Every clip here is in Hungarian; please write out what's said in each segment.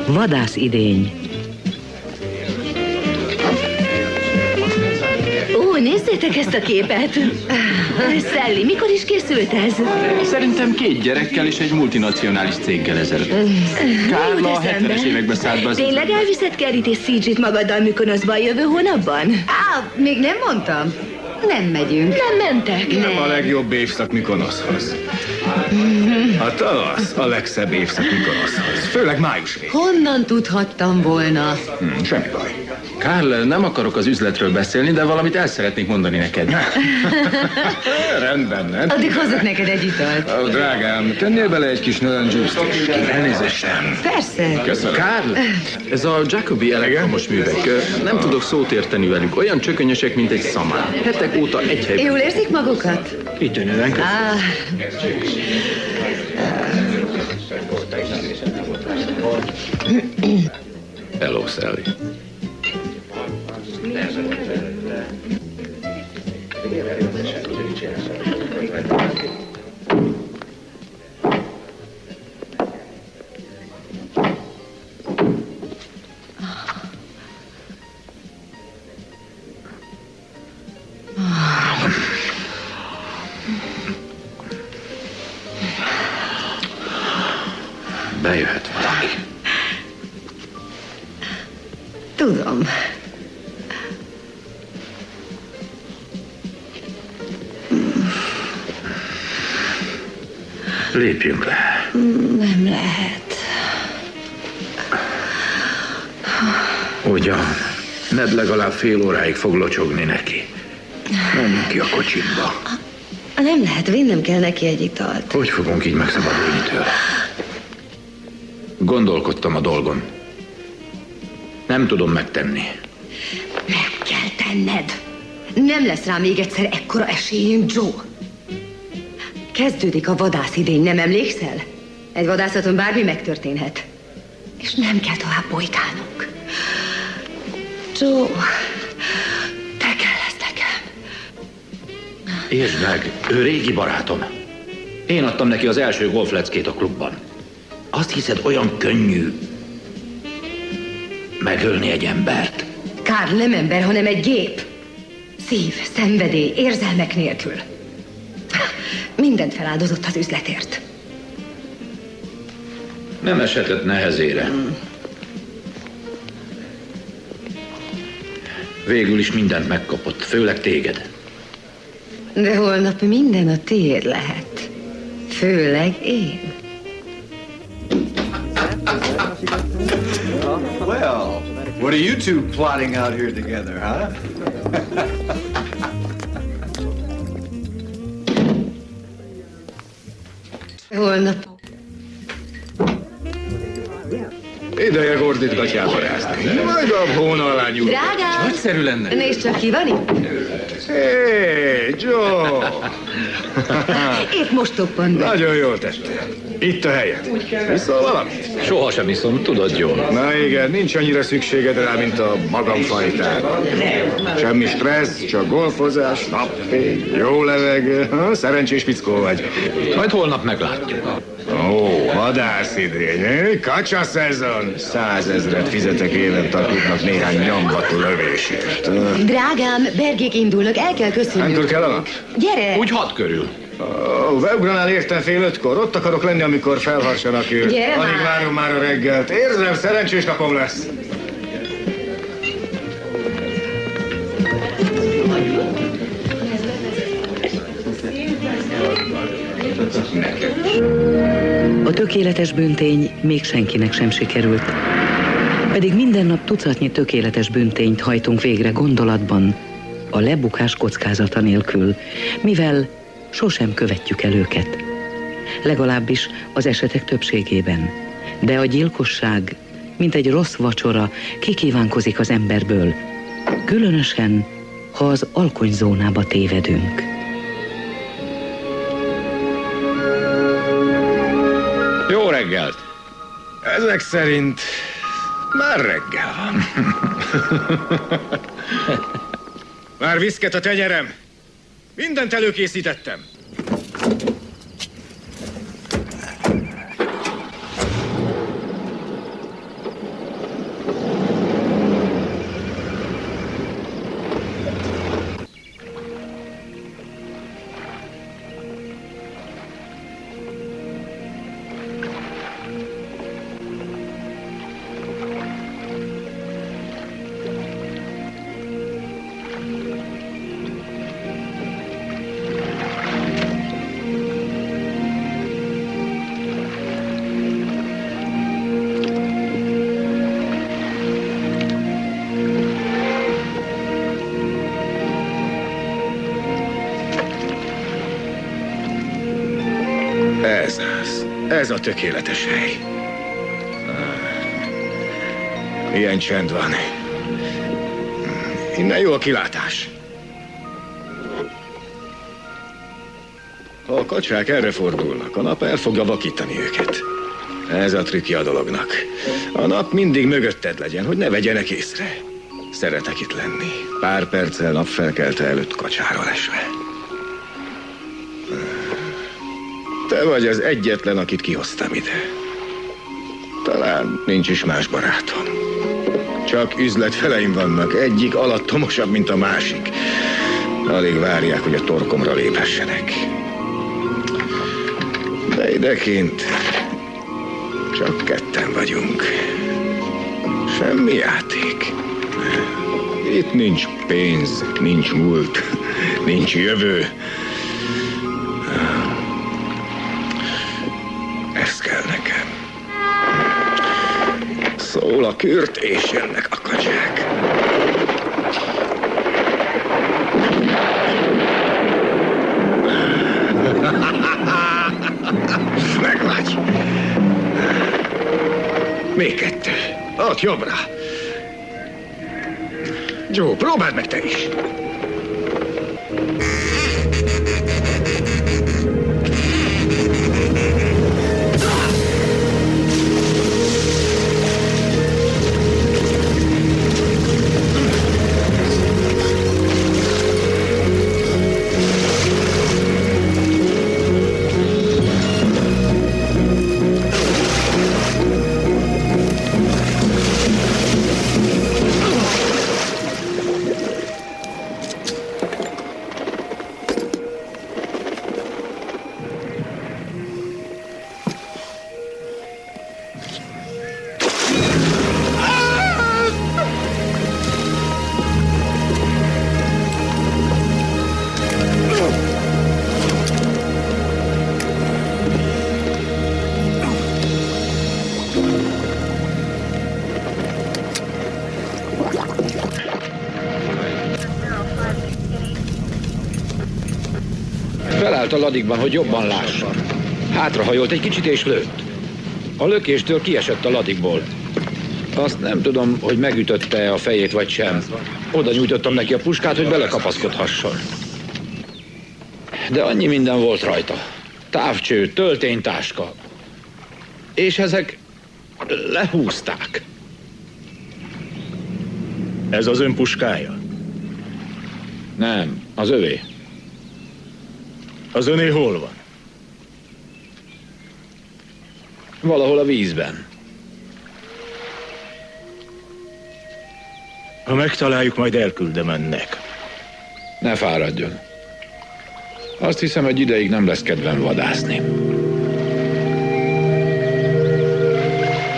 Vadászidény. Ó, nézzétek ezt a képet! Sally, mikor is készült ez? Szerintem 2 gyerekkel és egy multinacionális céggel ezelőtt. Kárla a 70-es években szállt be az... Tényleg elviszed Kerryt és CG-t magaddal Mykonoszba a jövő hónapban? Még nem mondtam. Nem megyünk. Nem mentek. Nem a legjobb évszak Mykonoszhoz. A tavasz a legszebb évszak Mykonoszhoz. Főleg május végén. Honnan tudhattam volna? Semmi baj. Karl, nem akarok az üzletről beszélni, de valamit el szeretnék mondani neked. Rendben, nem? Addig hozzak neked egy italt. Ó, drágám, tennél bele egy kis Nölen Juice-t is? Elnézést sem. Persze. Köszönöm. Karl, ez a Jacobi elektromos művek. Nem tudok szót érteni velük. Olyan csökönyösek, mint egy szamár. Hetek óta egy helyben. Jól érzik magukat? Kitűnően köszönöm. Hello, Sally. Bejöhet valaki. Tudom. Lépjünk le. Nem lehet. Ugyan, Ned legalább fél óráig fog locsogni neki. Menjünk ki a kocsimba. Nem lehet, vinnem kell neki egy italt. Hogy fogunk így megszabadulni tőle? Gondolkodtam a dolgon. Nem tudom megtenni. Meg kell tenned. Nem lesz rá még egyszer ekkora esélyünk, Joe. Kezdődik a vadászidény, nem emlékszel? Egy vadászaton bármi megtörténhet. És nem kell tovább bujkálnunk. Joe, te kell lesz nekem. Értsd meg, ő régi barátom. Én adtam neki az első golfleckét a klubban. Azt hiszed, olyan könnyű megölni egy embert? Karl nem ember, hanem egy gép. Szív, szenvedély, érzelmek nélkül. Mindent feláldozott az üzletért. Nem eshetett nehezére. Végül is mindent megkapott, főleg téged. De holnap minden a tiéd lehet. Főleg én. Well, what are you two plotting out here together, huh? Holnap. Ideje Gordit gatyába rázni. Majd a hóna alá nyúl. Drágám! Nagyszerű lenne. Nézd csak, ki van itt. Hé, Joe! Épp most toppant be. Nagyon jól tettél. Itt a helyed. Viszol valamit? Soha sem iszom, tudod jól. Na igen, nincs annyira szükséged rá, mint a magamfajtára. Semmi stressz, csak golfozás, napfény, jó levegő. Szerencsés fickó vagy. Majd holnap meglátjuk. Ó, vadászidény, eh? Kacsa szezon. 100 000 fizetek évente a klubnak néhány nyombatú lövésért. Drágám, Bergék indulnak, el kell köszönnünk. Hánykor kell a nap? Gyere! Úgy 6 körül. Beugranál értem 4:30-kor. Ott akarok lenni, amikor felharsanak őt. Gyere már! Alig várom már a reggelt. Érzem, szerencsés napom lesz. A tökéletes büntény még senkinek sem sikerült. Pedig minden nap tucatnyi tökéletes büntényt hajtunk végre gondolatban, a lebukás kockázata nélkül, mivel sosem követjük el őket. Legalábbis az esetek többségében. De a gyilkosság, mint egy rossz vacsora, kikívánkozik az emberből, különösen, ha az alkonyzónába tévedünk. Jó reggelt! Ezek szerint már reggel van. Már viszket a tenyerem. Mindent előkészítettem. Ez a tökéletes hely. Milyen csend van. Innen jó a kilátás. Ha a kacsák erre fordulnak, a nap el fogja vakítani őket. Ez a trükkje a dolognak. A nap mindig mögötted legyen, hogy ne vegyenek észre. Szeretek itt lenni. Pár perccel napfelkelte előtt kacsára lesve. Te vagy az egyetlen, akit kihoztam ide. Talán nincs is más barátom. Csak üzletfeleim vannak, egyik alattomosabb, mint a másik. Alig várják, hogy a torkomra léphessenek. De idekint csak ketten vagyunk. Semmi játék. Itt nincs pénz, nincs múlt, nincs jövő. Ez kell nekem. Szól a kürt, és jönnek a kacsák. Megvagy. Még kettő. Ott jobbra. Joe, próbáld meg te is. Felállt a ladikban, hogy jobban lásson. Hátrahajolt egy kicsit és lőtt. A lökéstől kiesett a ladikból. Azt nem tudom, hogy megütötte a fejét vagy sem. Oda nyújtottam neki a puskát, hogy belekapaszkodhasson. De annyi minden volt rajta. Távcső, tölténytáska. És ezek lehúzták. Ez az ön puskája? Nem, az övé. Az öné hol van? Valahol a vízben. Ha megtaláljuk, majd elküldöm önnek. Ne fáradjon. Azt hiszem, egy ideig nem lesz kedvem vadászni.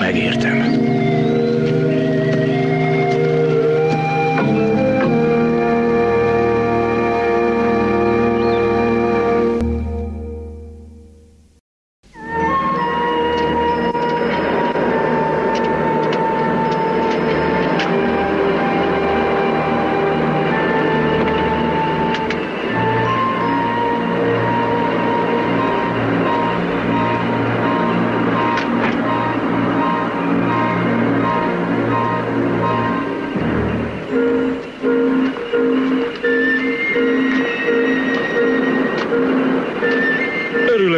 Megértem.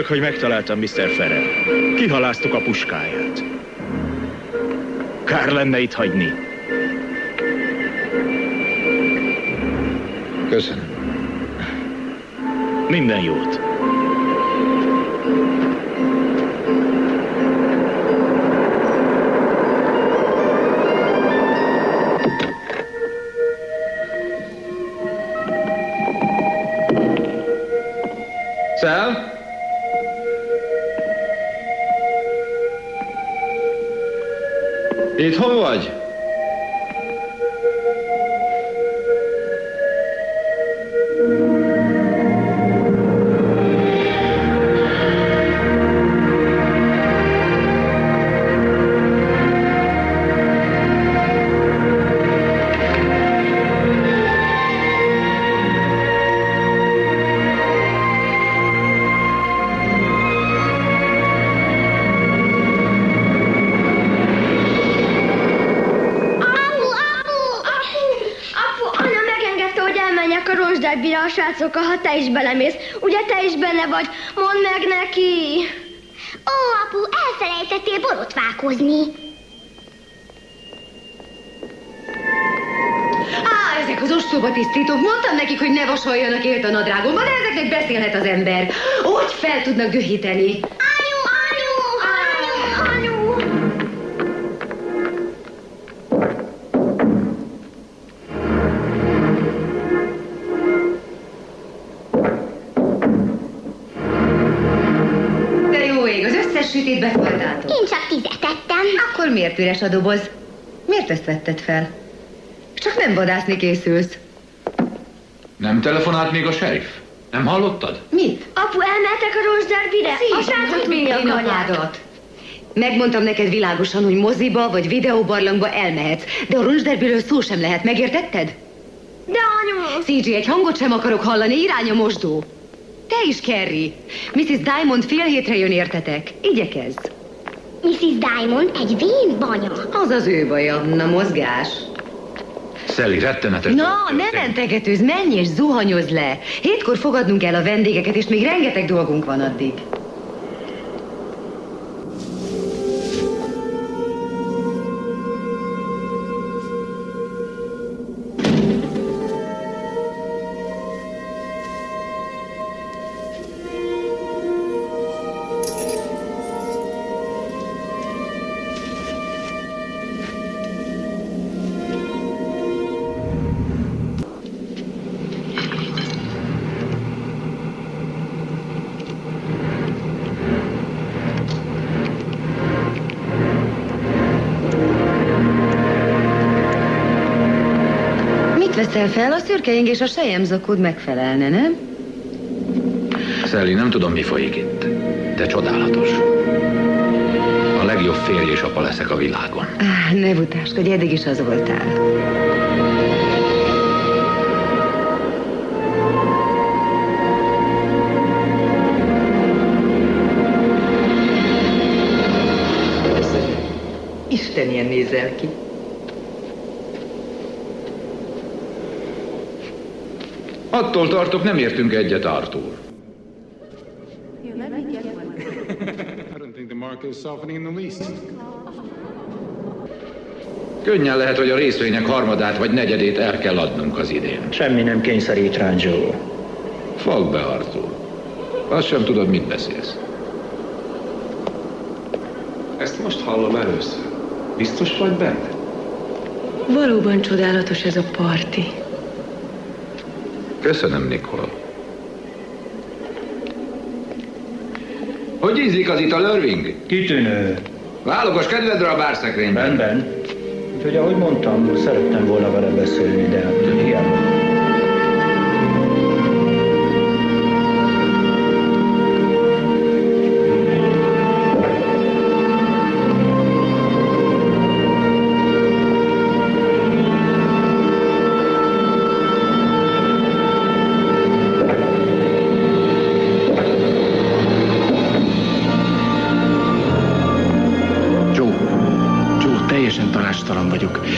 Hogy megtaláltam Mr. Ferrell. Kihaláztuk a puskáját. Kár lenne itt hagyni. Köszönöm. Minden jót. Sal? Itthon vagy? ronzsábira a srácokkal, ha te is belemész. Ugye te is benne vagy? Mondd meg neki! Ó, apu, elfelejtettél borotvákozni. Ezek az ostoba tisztítók, mondtam nekik, hogy ne vasaljanak élt a nadrágomban, de ezeknek beszélhet az ember. Hogy fel tudnak dühíteni? Anyu, anyu, anyu, anyu. De jó ég, az összes sütét befoltátok. Én csak 10 tettem. Akkor miért üres a doboz? Miért ezt vetted fel? Csak nem vadászni készülsz. Nem telefonált még a sheriff? Nem hallottad? Mit? Apu, elmehetek a ronzsábire? A srácok vinni akarják. Megmondtam neked világosan, hogy moziba vagy videóbarlangba elmehetsz, de a ronzsderbiről szó sem lehet, megértetted? De anyu... CJ, egy hangot sem akarok hallani, irány a mosdó. Te is, Carrie. Mrs. Diamond fél hétre jön, értetek? Igyekezz. Mrs. Diamond egy vén banya. Az az ő baja, na mozgás. Sally, rettenetes. Na, ne mentegetőzz, menj és zuhanyozz le. 7-kor fogadnunk el a vendégeket, és még rengeteg dolgunk van addig. Veszel fel, a szürkeing és a selyemzakód megfelelne, nem? Sally, nem tudom, mi folyik itt, de csodálatos. A legjobb férj és apa leszek a világon. Ne butáskodj, eddig is az voltál. Isten, ilyen nézel ki. Attól tartok, nem értünk egyet, Arthur. I don't think the market is softening in the least. Könnyen lehet, hogy a részvények harmadát vagy negyedét el kell adnunk az idén. Semmi nem kényszerít rá, Joe. Fogd be, Arthur. Azt sem tudod, mit beszélsz. Ezt most hallom először. Biztos vagy benne? Valóban csodálatos ez a parti. Köszönöm, Nicole. Hogy ízik az ital, Irving? Kitűnő. Válogos kedvedre a bárszekrényben. Rendben. Úgyhogy ahogy mondtam, szerettem volna vele beszélni, de hiába.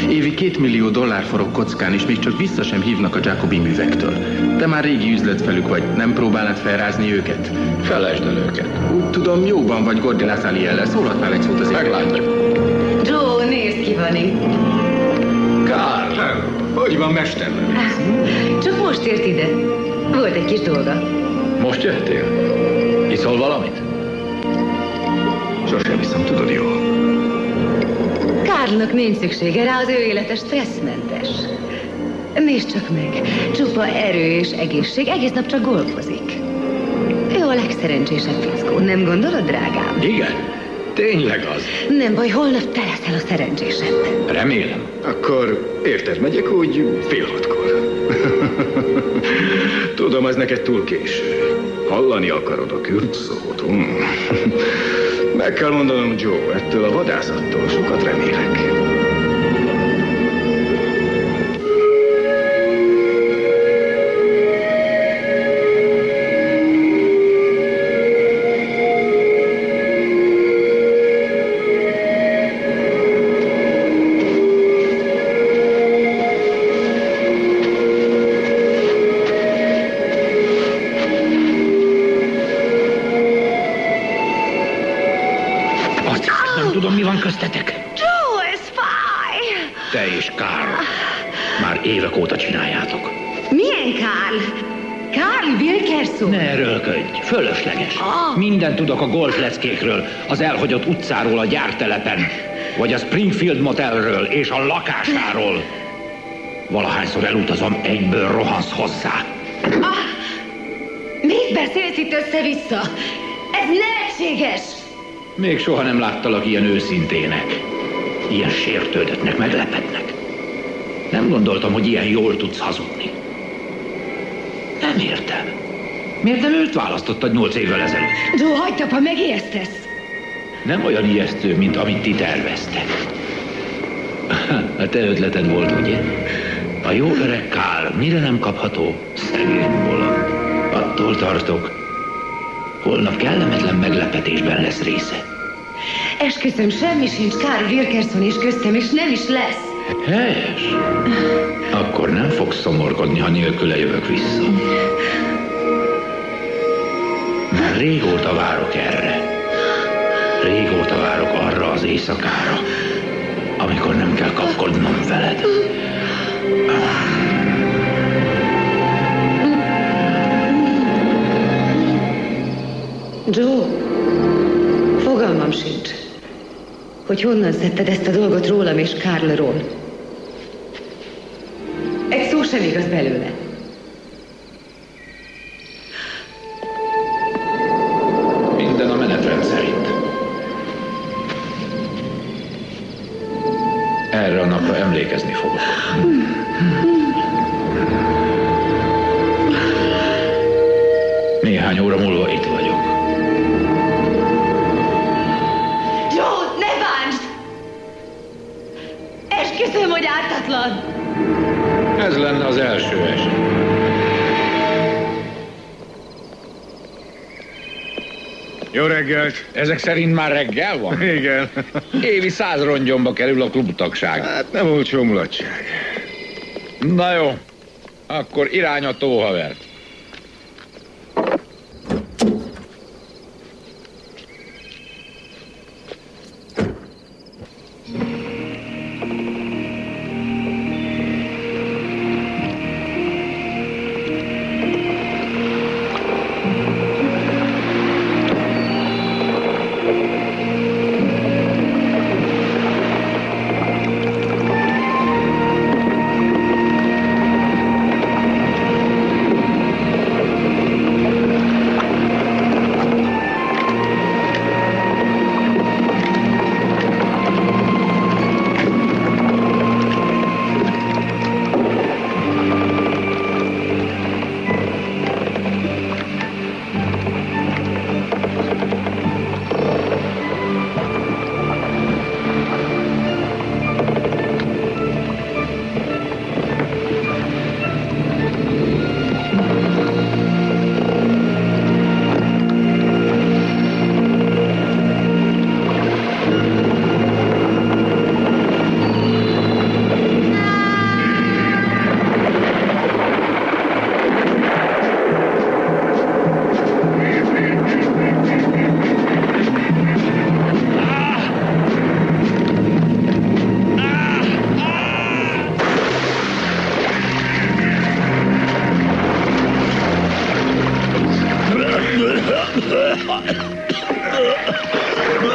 Évi $2 millió forog kockán, és még csak vissza sem hívnak a Jacobi művektől. Te már régi üzletfelük vagy, nem próbálnád felrázni őket? Felejtsd el őket. Úgy tudom, jóban vagy Gordy LaSalle-jel, szólhatnál egy szót az meglátjuk. Joe, nézd ki van itt. Karl! Hogy van, mesterlövész? Csak most ért ide. Volt egy kis dolga. Most jöttél? Iszol valamit? Sosem hiszem, tudod jól. Karlnak nincs szüksége rá, az ő élete stresszmentes. Nézd csak meg, csupa erő és egészség, egész nap csak golfozik. Ő a legszerencsésebb fickó, nem gondolod, drágám? Igen, tényleg az. Nem baj, holnap te leszel a szerencsésebb. Remélem. Akkor érted, megyek úgy 5:30. Tudom, ez neked túl késő. Hallani akarod a kürt szót. Meg kell mondanom, Joe, ettől a vadászattól sokat remélek. tudom, mi van köztetek? Joe, ez fáj! Te és Karl. Már évek óta csináljátok. Milyen Karl? Karl Wilkerson? Ne rölködj, fölösleges. Mindent tudok a golfleckékről, az elhagyott utcáról a gyártelepen, vagy a Springfield Motelről és a lakásáról. Valahányszor elutazom, egyből rohansz hozzá. Mit beszélsz itt össze-vissza? Ez nevetséges! Még soha nem láttalak ilyen őszintének. Ilyen sértődöttnek, meglepetnek. Nem gondoltam, hogy ilyen jól tudsz hazudni. Nem értem. Miért nem őt választottad 8 évvel ezelőtt? Joe, hagyd apa, megijesztesz! Nem olyan ijesztő, mint amit ti terveztek. A te ötleted volt, ugye? A jó öreg Karl mire nem kapható? Szegény bolond. Attól tartok, holnap kellemetlen meglepetésben lesz része. Esküszöm, semmi sincs Karl Wilkerson és köztem, és nem is lesz. Helyes. Akkor nem fogsz szomorkodni, ha nélküle jövök vissza. Már régóta várok erre. Régóta várok arra az éjszakára, amikor nem kell kapkodnom veled. Joe, fogalmam sincs, hogy honnan szedted ezt a dolgot rólam és Karlról. Egy szó sem igaz belőle. Minden a menetrend szerint. Erre a napra emlékezni fogok. Néhány óra múlva itt vagyok. Joe, ne bántsd! Esküszöm, hogy ártatlan! Ez lenne az első eset. Jó reggelt! Ezek szerint már reggel van? Igen. Évi 100 rongyomba kerül a klubtagság. Hát nem olcsó mulatság. Na jó, akkor irány a tóhavert.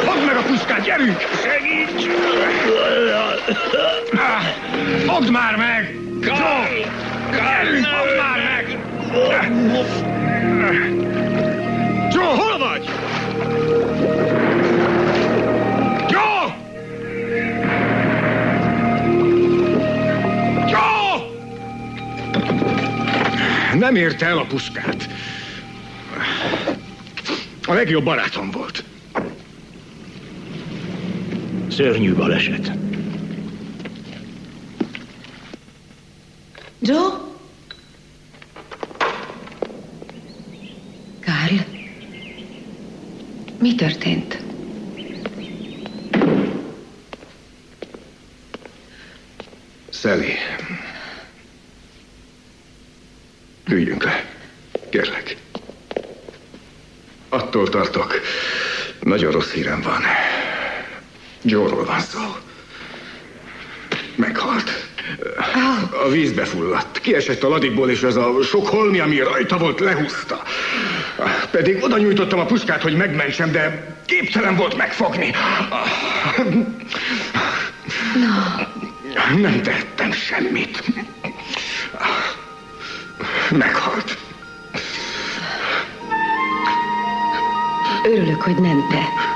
Fogd meg a puskát, gyerünk! Segíts! Fogd már meg! Joe! Gyerünk, fogd már meg! Joe, hol vagy? Joe! Joe! Nem érte el a puskát. A legjobb barátom volt. Szörnyű baleset. Joe? Karl? Mi történt? Sally. Üljünk le. Kérlek. Attól tartok, nagyon rossz hírem van. Joe-ról van szó. Meghalt. A vízbe fulladt. Kiesett a ladikból, és az a sok holmi, ami rajta volt, lehúzta. Pedig oda nyújtottam a puskát, hogy megmentsem, de képtelen volt megfogni. Nem tehettem semmit. Meghalt. Örülök, hogy nem te.